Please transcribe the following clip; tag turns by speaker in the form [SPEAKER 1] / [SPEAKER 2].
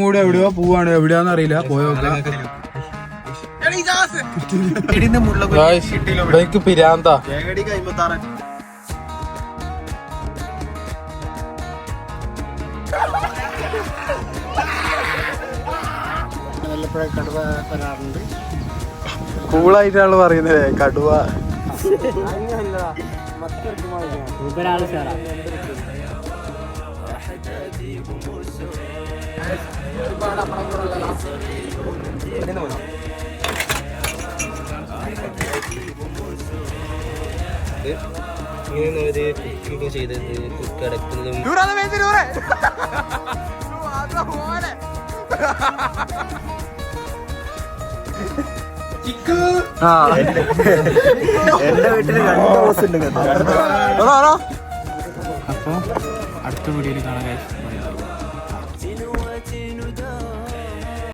[SPEAKER 1] കൂടെ എവിടെയോ പോവാണ്, എവിടെയാന്ന് അറിയില്ല. പോയോക്കാം. പിരാന്താ
[SPEAKER 2] കടുവ വരാറുണ്ട്.
[SPEAKER 1] കൂളായിട്ടാണ് പറയുന്നത് കടുവ.
[SPEAKER 3] ഇങ്ങനെ കുക്കിംഗ് ചെയ്തത് കിടക്കുന്നതും
[SPEAKER 2] എന്റെ വീട്ടില് 2 ബോസ് ഉണ്ട്.
[SPEAKER 1] അപ്പൊ അടുത്ത വീഡിയോയിൽ കാണാം.